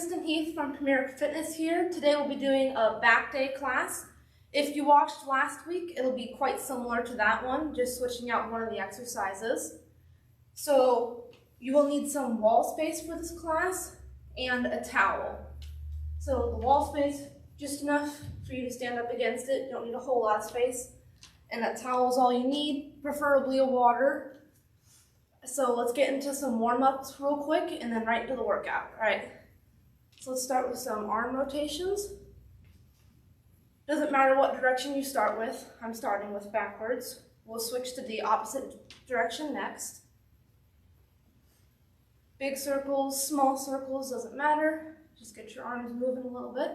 Kristen Heath from Premier Fitness here. Today we'll be doing a back day class. If you watched last week, it'll be quite similar to that one, just switching out one of the exercises. So you will need some wall space for this class and a towel. So the wall space, just enough for you to stand up against it. You don't need a whole lot of space. And that towel is all you need, preferably a water. So let's get into some warm-ups real quick and then right into the workout. All right, so let's start with some arm rotations. Doesn't matter what direction you start with. I'm starting with backwards. We'll switch to the opposite direction next. Big circles, small circles, doesn't matter. Just get your arms moving a little bit.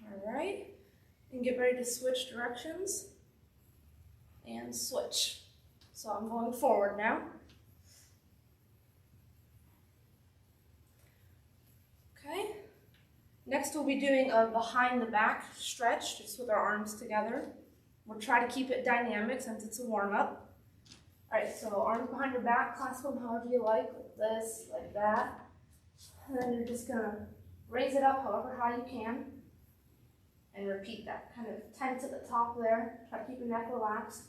All right, and get ready to switch directions. And switch. So I'm going forward now. Okay. Next we'll be doing a behind the back stretch, just with our arms together. We'll try to keep it dynamic since it's a warm-up. All right, so arms behind your back, clasp them however you like this, like that. And then you're just gonna raise it up however high you can. And repeat that. Kind of tense at the top there. Try to keep your neck relaxed.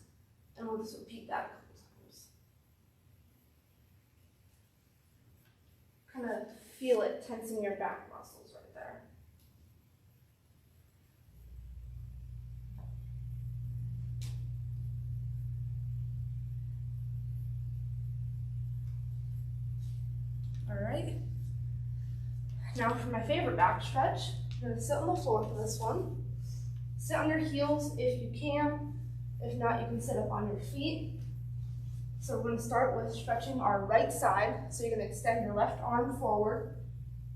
And we'll just repeat that a couple times. Kind of feel it tensing your back muscles right there. All right. Now for my favorite back stretch, I'm going to sit on the floor for this one. Sit on your heels if you can. If not, you can sit up on your feet. So we're going to start with stretching our right side. So you're going to extend your left arm forward.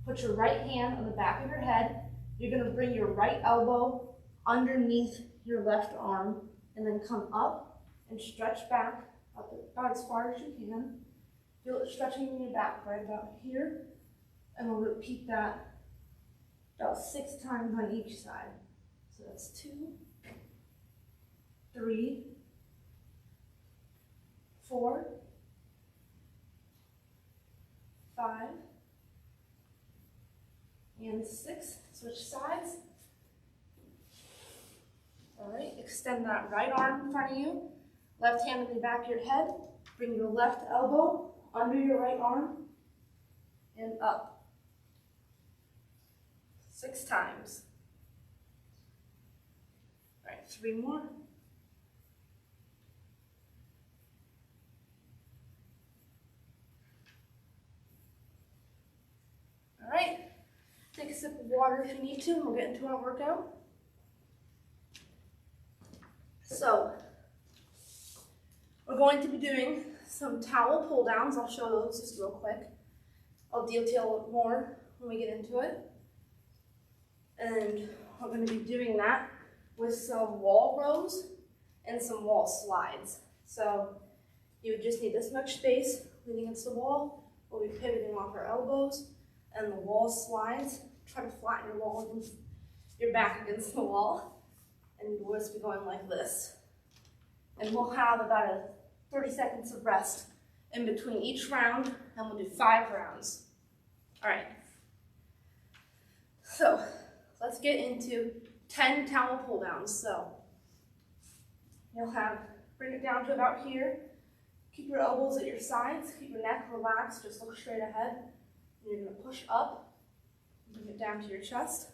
Put your right hand on the back of your head. You're going to bring your right elbow underneath your left arm and then come up and stretch back up about as far as you can. Feel it stretching in your back right about here. And we'll repeat that about 6 times on each side. So that's 2, 3, 4, 5, and 6. Switch sides. All right, extend that right arm in front of you. Left hand on the back of your head. Bring your left elbow under your right arm and up. 6 times. All right, 3 more. All right, take a sip of water if you need to, and we'll get into our workout. So, we're going to be doing some towel pull downs. I'll show those just real quick. I'll detail it more when we get into it. And we're going to be doing that with some wall rows and some wall slides. So you would just need this much space leaning against the wall. We'll be pivoting off our elbows, and the wall slides. Try to flatten your wall against your back against the wall, and we'll just be going like this. And we'll have about a 30 seconds of rest in between each round, and we'll do 5 rounds. All right. So let's get into 10 towel pull downs. So you'll bring it down to about here. Keep your elbows at your sides. Keep your neck relaxed. Just look straight ahead. And you're going to push up. Bring it down to your chest.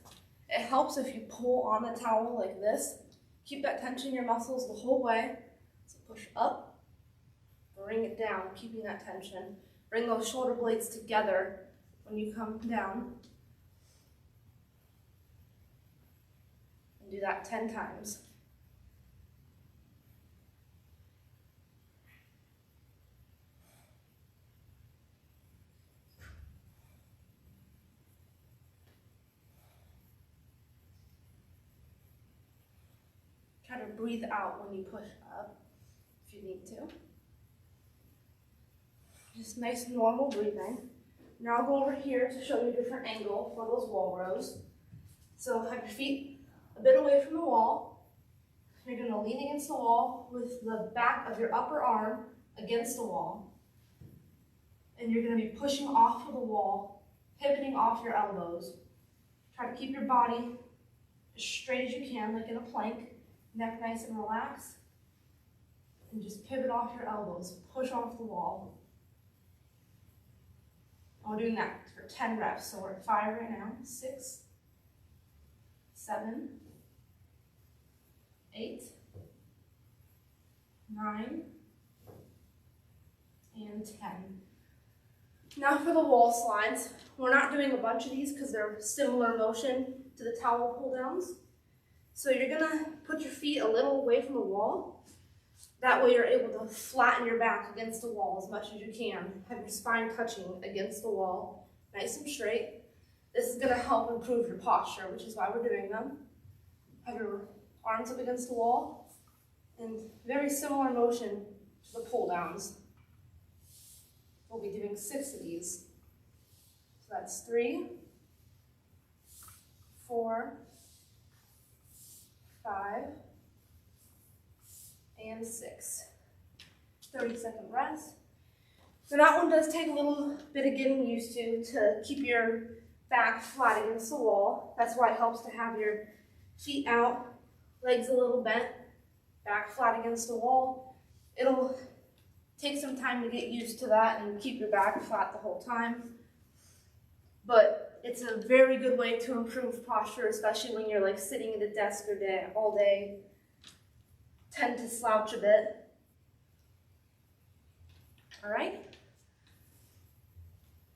It helps if you pull on the towel like this. Keep that tension in your muscles the whole way. So push up. Bring it down, keeping that tension. Bring those shoulder blades together when you come down. And do that 10 times. Try to breathe out when you push up, if you need to. Just nice normal breathing. Now I'll go over here to show you a different angle for those wall rows. So have your feet a bit away from the wall. You're going to lean against the wall with the back of your upper arm against the wall. and you're going to be pushing off of the wall, pivoting off your elbows. Try to keep your body as straight as you can, like in a plank, neck nice and relaxed, and just pivot off your elbows, push off the wall. And we're doing that for 10 reps, so we're at 5 right now. 6, 7, 8, 9, and 10. Now for the wall slides. We're not doing a bunch of these because they're similar motion to the towel pull downs. So you're gonna put your feet a little away from the wall. That way you're able to flatten your back against the wall as much as you can. Have your spine touching against the wall, nice and straight. This is gonna help improve your posture, which is why we're doing them. Have your arms up against the wall, and very similar motion to the pull downs. We'll be doing 6 of these. So that's 3, 4, 5, and 6. 30-second rest. So that one does take a little bit of getting used to keep your back flat against the wall. That's why it helps to have your feet out, legs a little bent, back flat against the wall. It'll take some time to get used to that and keep your back flat the whole time. But it's a very good way to improve posture, especially when you're like sitting at a desk all day, tend to slouch a bit. All right.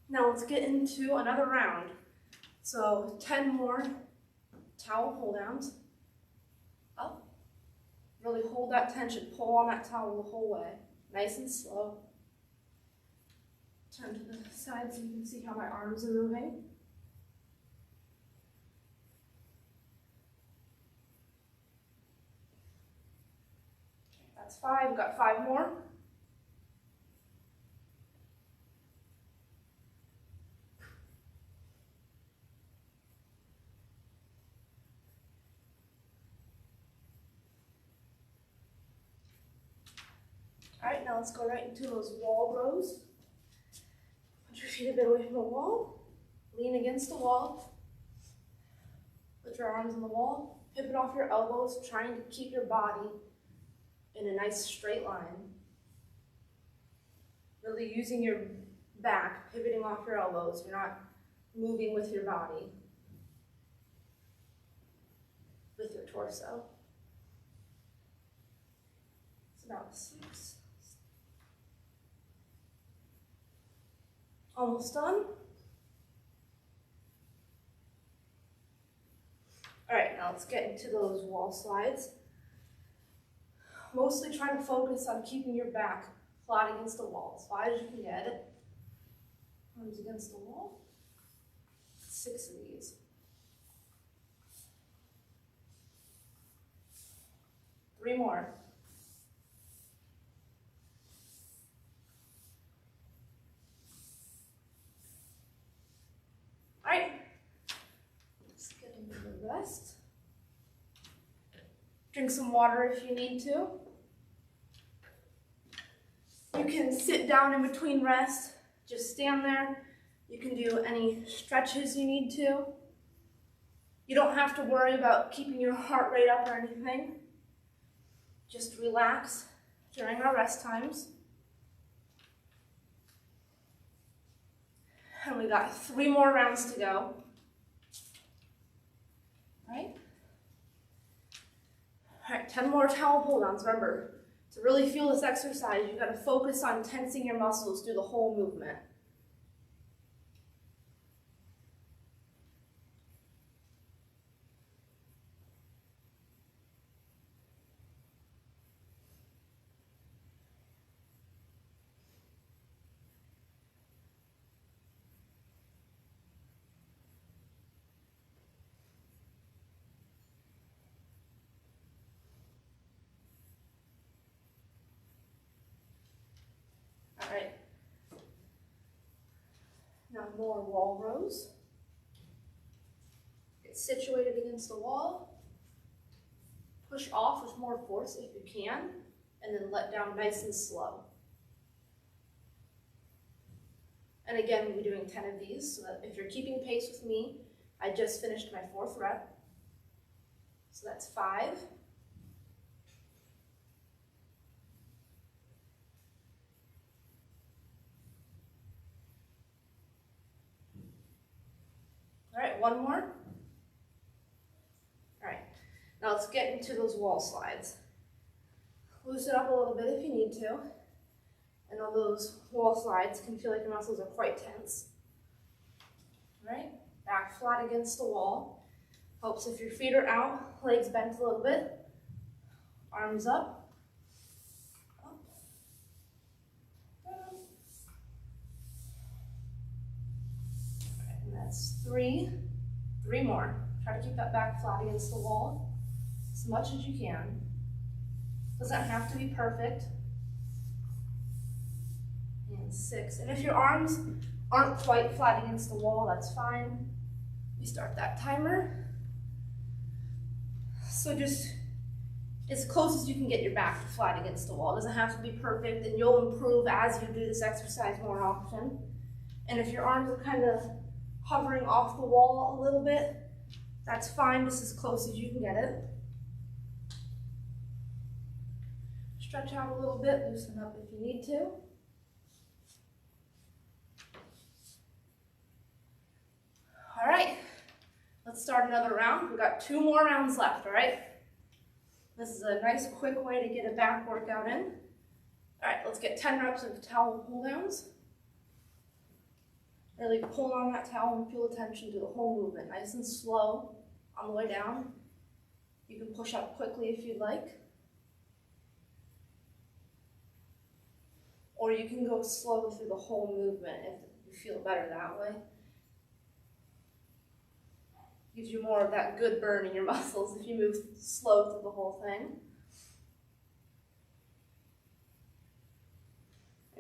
Now let's get into another round. So 10 more towel pull downs. Up. Really hold that tension, pull on that towel the whole way. Nice and slow. Turn to the side so you can see how my arms are moving. That's 5, we've got 5 more. All right, now let's go right into those wall rows. Put your feet a bit away from the wall. Lean against the wall. Put your arms on the wall. Pivot off your elbows, trying to keep your body in a nice straight line. Really using your back, pivoting off your elbows. You're not moving with your body, with your torso. It's about 6. Almost done. All right, now let's get into those wall slides. Mostly try to focus on keeping your back flat against the wall, as flat as you can get it. Arms against the wall. 6 of these. 3 more. All right, let's get into the rest. Drink some water if you need to. You can sit down in between rest, just stand there. You can do any stretches you need to. You don't have to worry about keeping your heart rate up or anything. Just relax during our rest times. And we got 3 more rounds to go. All right? All right, 10 more towel pull downs. Remember, to really feel this exercise, you've got to focus on tensing your muscles through the whole movement. All right. Now more wall rows. Get situated against the wall. Push off with more force if you can, and then let down nice and slow. And again, we'll be doing 10 of these, so that if you're keeping pace with me, I just finished my 4th rep. So that's 5. All right, one more. All right, now let's get into those wall slides. Loosen up a little bit if you need to. I know those wall slides can feel like your muscles are quite tense. All right, back flat against the wall. Helps if your feet are out, legs bent a little bit, arms up, down. Okay, and that's 3. 3 more. Try to keep that back flat against the wall as much as you can. Doesn't have to be perfect. And 6. And if your arms aren't quite flat against the wall, that's fine. You start that timer. So just as close as you can get your back flat against the wall. It doesn't have to be perfect, and you'll improve as you do this exercise more often. And if your arms are kind of hovering off the wall a little bit, that's fine, just as close as you can get it. Stretch out a little bit, loosen up if you need to. All right, let's start another round. We've got 2 more rounds left, all right? This is a nice quick way to get a back workout in. All right, let's get 10 reps of towel pull downs. Really pull on that towel and feel attention to the whole movement, nice and slow on the way down. You can push up quickly if you'd like. Or you can go slow through the whole movement if you feel better that way. Gives you more of that good burn in your muscles if you move slow through the whole thing.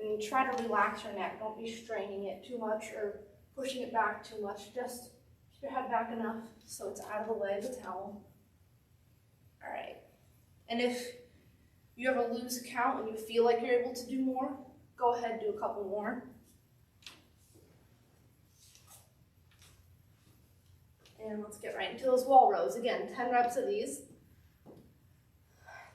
And try to relax your neck. Don't be straining it too much or pushing it back too much. Just keep your head back enough so it's out of the way of the towel. All right. And if you have a loose count and you feel like you're able to do more, go ahead and do a couple more. And let's get right into those wall rows. Again, 10 reps of these.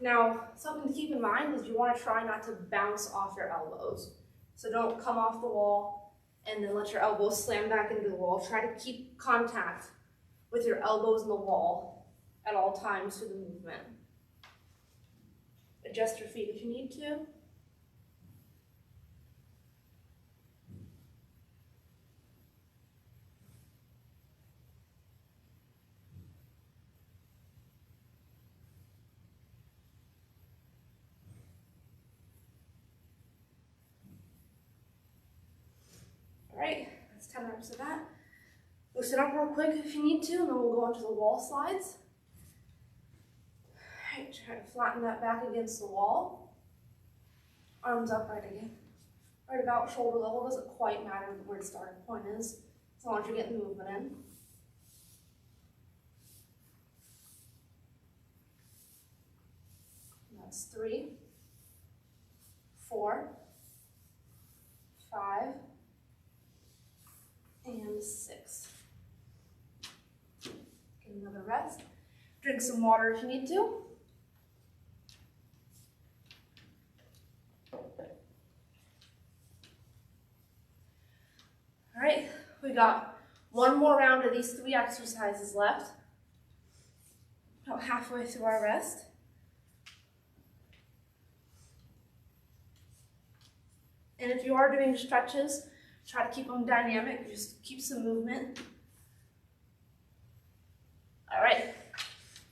Now, something to keep in mind is you want to try not to bounce off your elbows. So don't come off the wall and then let your elbows slam back into the wall. Try to keep contact with your elbows in the wall at all times through the movement. Adjust your feet if you need to. All right, that's 10 reps of that. Loosen up real quick if you need to, and then we'll go into the wall slides. All right, try to flatten that back against the wall. Arms up right again. Right about shoulder level, doesn't quite matter where the starting point is, as long as you're getting movement in. And that's 3, 4, 5, and 6. Get another rest. Drink some water if you need to. All right, we got 1 more round of these 3 exercises left. About halfway through our rest. And if you are doing stretches, try to keep them dynamic, just keep some movement. All right,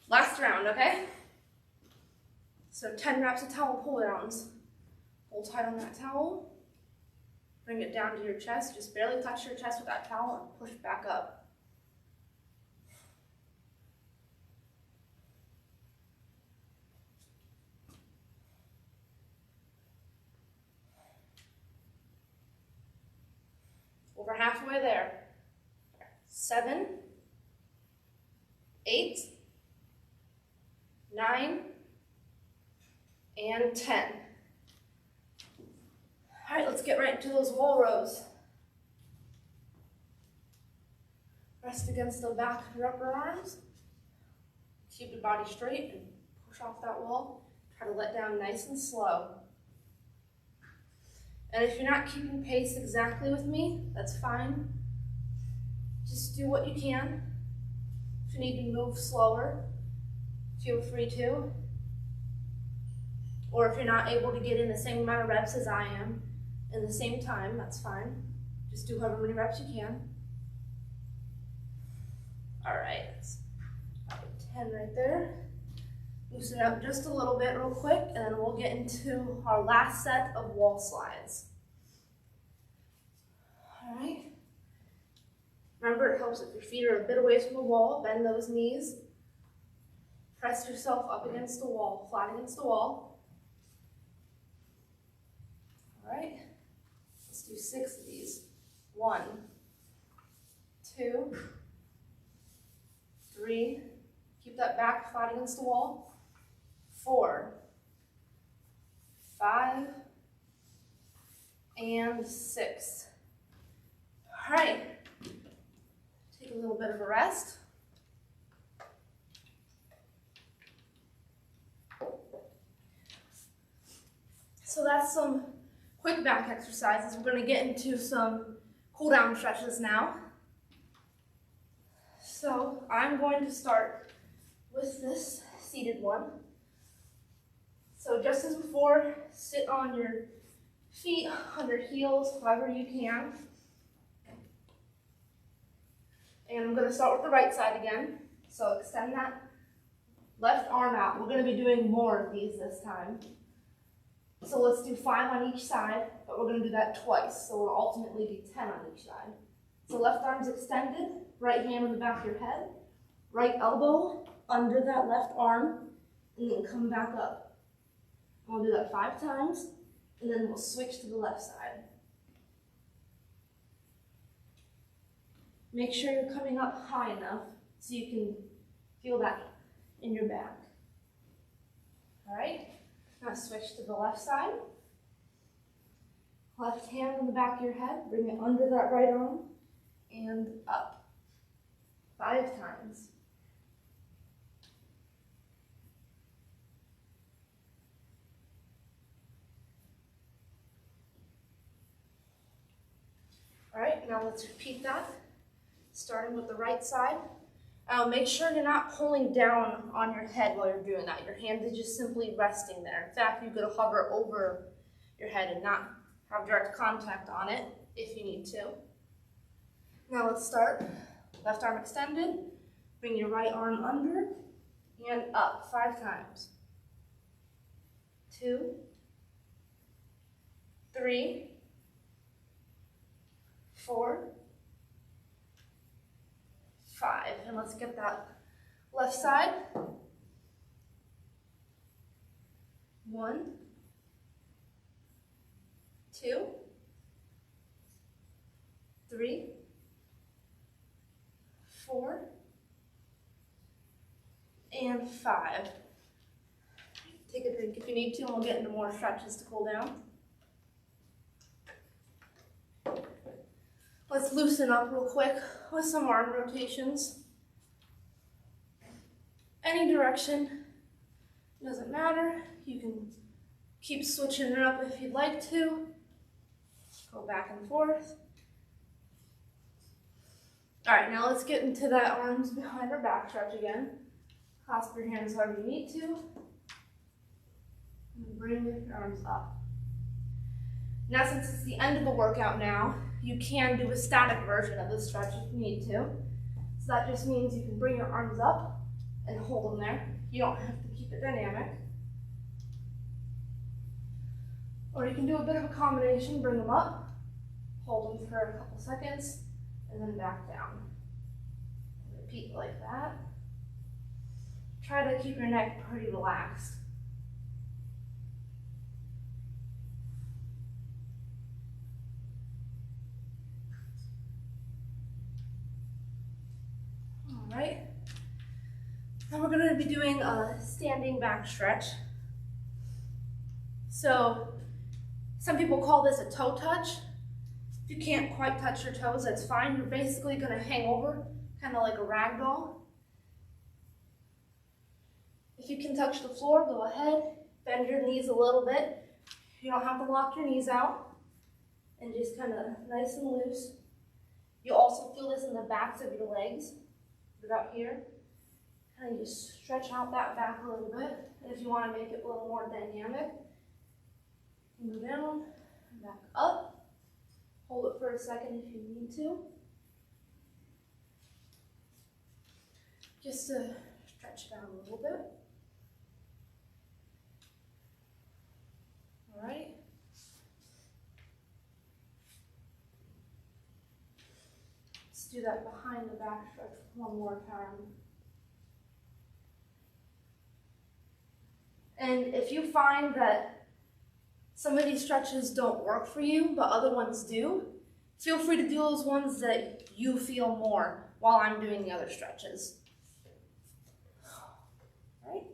last round, okay? So 10 reps of towel pull downs. Hold tight on that towel. Bring it down to your chest. Just barely touch your chest with that towel and push back up. Over halfway there. 7, 8, 9, and 10. All right, let's get right into those wall rows. Rest against the back of your upper arms. Keep your body straight and push off that wall. Try to let down nice and slow. And if you're not keeping pace exactly with me, that's fine. Just do what you can. If you need to move slower, feel free to. Or if you're not able to get in the same amount of reps as I am in the same time, that's fine. Just do however many reps you can. All right, 10 right there. Loosen up just a little bit real quick, and then we'll get into our last set of wall slides. All right. Remember, it helps if your feet are a bit away from the wall. Bend those knees. Press yourself up against the wall, flat against the wall. All right. Let's do 6 of these. 1, 2, 3. Keep that back flat against the wall. 4, 5, and 6. All right. Take a little bit of a rest. So that's some quick back exercises. We're going to get into some cool down stretches now. So I'm going to start with this seated one. So just as before, sit on your feet, on your heels, however you can. And I'm going to start with the right side again. So extend that left arm out. We're going to be doing more of these this time. So let's do 5 on each side, but we're going to do that twice. So we'll ultimately do 10 on each side. So left arm's extended, right hand on the back of your head, right elbow under that left arm, and then come back up. We'll do that 5 times, and then we'll switch to the left side. Make sure you're coming up high enough so you can feel that in your back. All right, now switch to the left side. Left hand on the back of your head, bring it under that right arm, and up. 5 times. All right, now let's repeat that, starting with the right side. Make sure you're not pulling down on your head while you're doing that. Your hand is just simply resting there. In fact, you could hover over your head and not have direct contact on it if you need to. Now let's start. Left arm extended. Bring your right arm under and up 5 times. 2, 3, 4, 5. And let's get that left side. 1, 2, 3, 4, and 5. Take a drink if you need to, and we'll get into more stretches to cool down. Let's loosen up real quick with some arm rotations. Any direction, doesn't matter. You can keep switching it up if you'd like to. Go back and forth. All right, now let's get into that arms behind our back stretch again. Clasp your hands however you need to. And bring your arms up. Now, since it's the end of the workout now, you can do a static version of this stretch if you need to. So that just means you can bring your arms up and hold them there. You don't have to keep it dynamic. Or you can do a bit of a combination, bring them up, hold them for a couple seconds, and then back down. Repeat like that. Try to keep your neck pretty relaxed. All right. Now we're going to be doing a standing back stretch. So some people call this a toe touch. If you can't quite touch your toes, that's fine. You're basically going to hang over, kind of like a rag doll. If you can touch the floor, go ahead, bend your knees a little bit. You don't have to lock your knees out, and just kind of nice and loose. You also feel this in the backs of your legs, about here. Kind of just stretch out that back a little bit. And if you want to make it a little more dynamic, go down, back up. Hold it for a second if you need to. Just to stretch it out a little bit. All right. Let's do that behind the back stretch one more time. And if you find that some of these stretches don't work for you, but other ones do, feel free to do those ones that you feel more while I'm doing the other stretches. Right?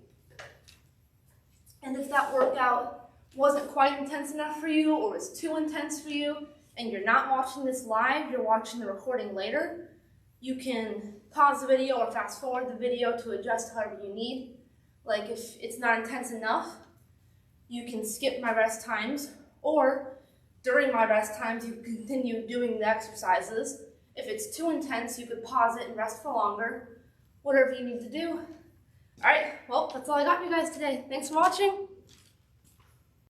And if that workout wasn't quite intense enough for you or was too intense for you, and you're not watching this live, you're watching the recording later, you can pause the video or fast forward the video to adjust however you need. Like if it's not intense enough, you can skip my rest times, or during my rest times, you can continue doing the exercises. If it's too intense, you could pause it and rest for longer, whatever you need to do. All right, well, that's all I got you guys today. Thanks for watching.